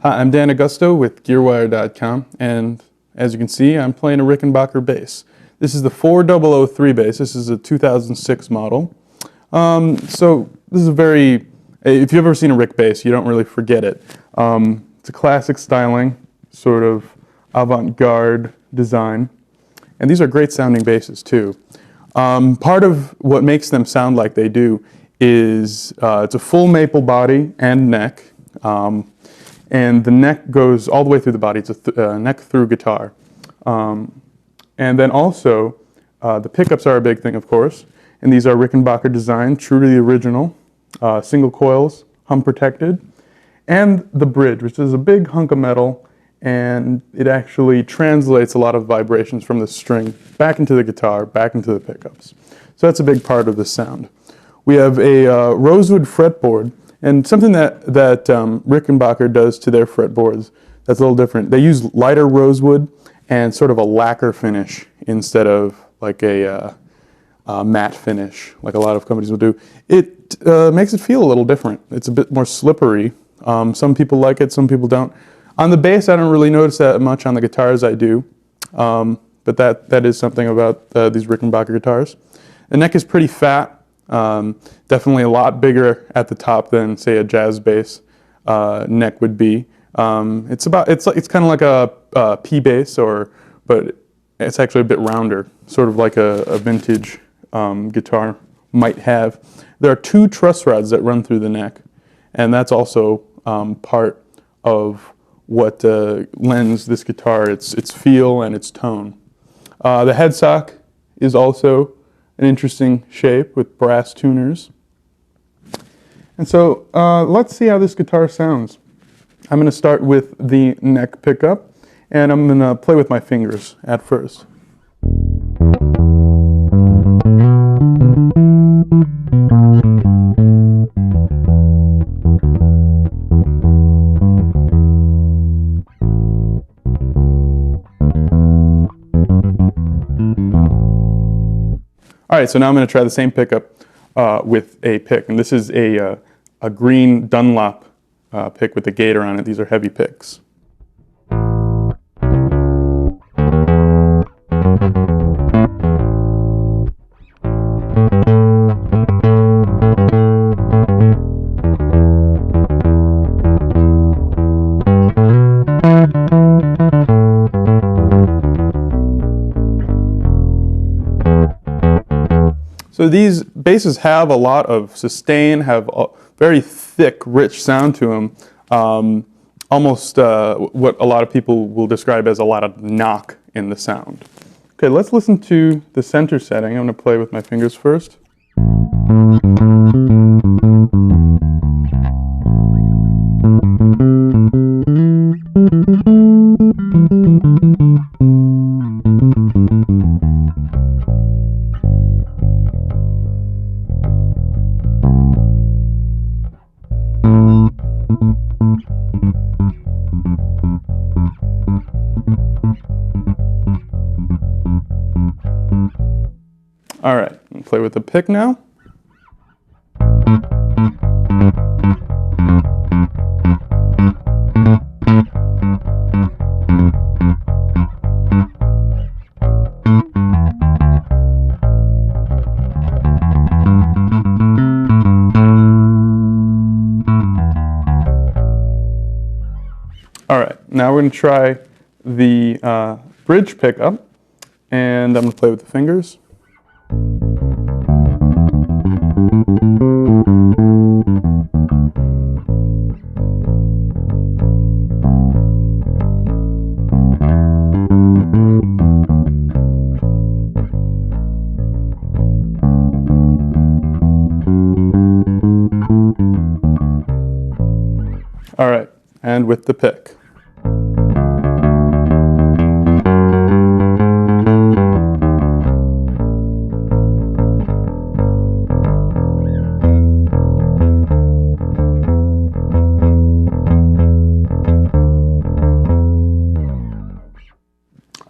Hi, I'm Dan Augusto with GearWire.com, and as you can see, I'm playing a Rickenbacker bass. This is the 4003 bass. This is a 2006 model. So this is if you've ever seen a Rick bass, you don't really forget it. It's a classic styling, sort of avant-garde design, and these are great sounding basses too. Part of what makes them sound like they do is it's a full maple body and neck. And the neck goes all the way through the body. It's a neck through guitar. And then also, the pickups are a big thing, of course. And these are Rickenbacker design, true to the original. Single coils, hum protected. And the bridge, which is a big hunk of metal. And it actually translates a lot of vibrations from the string back into the guitar, back into the pickups. So that's a big part of the sound. We have a rosewood fretboard. And something that Rickenbacker does to their fretboards that's a little different. They use lighter rosewood and sort of a lacquer finish instead of like a matte finish like a lot of companies will do. It makes it feel a little different. It's a bit more slippery. Some people like it, some people don't. On the bass, I don't really notice that much. On the guitars, I do. But that is something about these Rickenbacker guitars. The neck is pretty fat. Definitely a lot bigger at the top than, say, a jazz bass neck would be. It's kind of like a P bass, but it's actually a bit rounder, sort of like a vintage guitar might have. There are two truss rods that run through the neck, and that's also part of what lends this guitar its feel and its tone. The headstock is also an interesting shape with brass tuners. And so let's see how this guitar sounds. I'm going to start with the neck pickup, and I'm going to play with my fingers at first. All right, so now I'm going to try the same pickup with a pick, and this is a green Dunlop pick with a gator on it. These are heavy picks. So these basses have a lot of sustain, have a very thick, rich sound to them, almost what a lot of people will describe as a lot of knock in the sound. Okay, let's listen to the center setting. I'm going to play with my fingers first. All right, I'll play with the pick now. All right, now we're going to try the bridge pickup, and I'm going to play with the fingers. All right, and with the pick.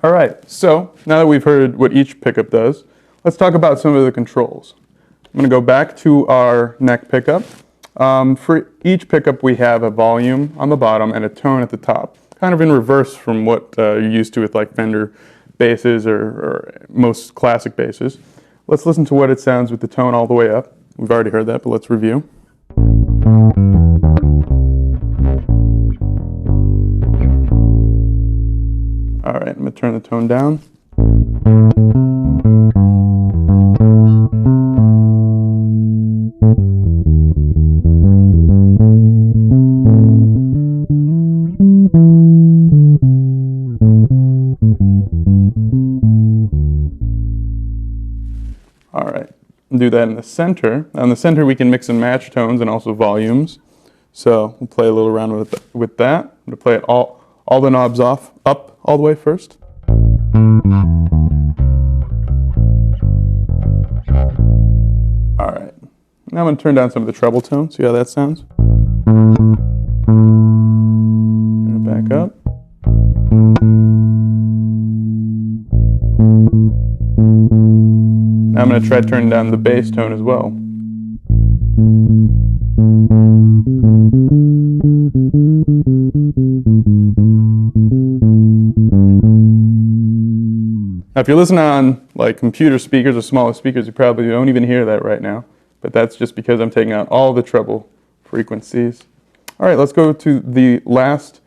All right, so now that we've heard what each pickup does, let's talk about some of the controls. I'm going to go back to our neck pickup. For each pickup we have a volume on the bottom and a tone at the top, kind of in reverse from what you're used to with like Fender basses or most classic basses. Let's listen to what it sounds with the tone all the way up. We've already heard that, but let's review. All right, I'm going to turn the tone down. All right, do that in the center. Now in the center we can mix and match tones and also volumes. So we'll play a little around with that. I'm going to play it all the knobs up all the way first. All right, now I'm going to turn down some of the treble tone, see how that sounds. Turn it back up. Now I'm going to try turning down the bass tone as well. Now if you're listening on like computer speakers or smaller speakers, you probably don't even hear that right now, but that's just because I'm taking out all the treble frequencies. All right, let's go to the last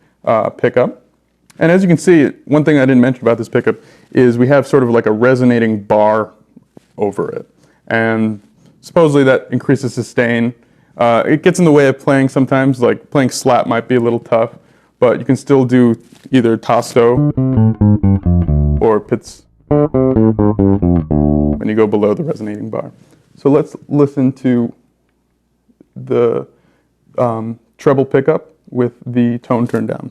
pickup. And as you can see, one thing I didn't mention about this pickup is we have sort of like a resonating bar over it. And supposedly that increases sustain. It gets in the way of playing sometimes, like playing slap might be a little tough, but you can still do either tasto or pizz when you go below the resonating bar. So let's listen to the treble pickup with the tone turned down.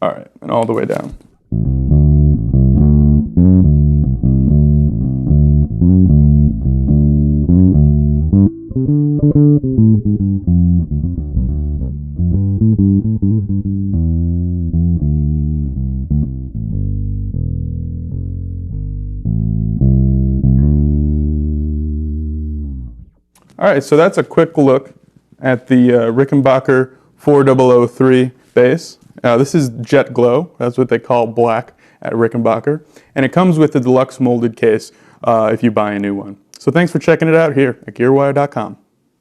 All right, and all the way down. All right, so that's a quick look at the Rickenbacker 4003 bass. This is Jet Glow, that's what they call black at Rickenbacker, and it comes with the deluxe molded case if you buy a new one. So thanks for checking it out here at GearWire.com.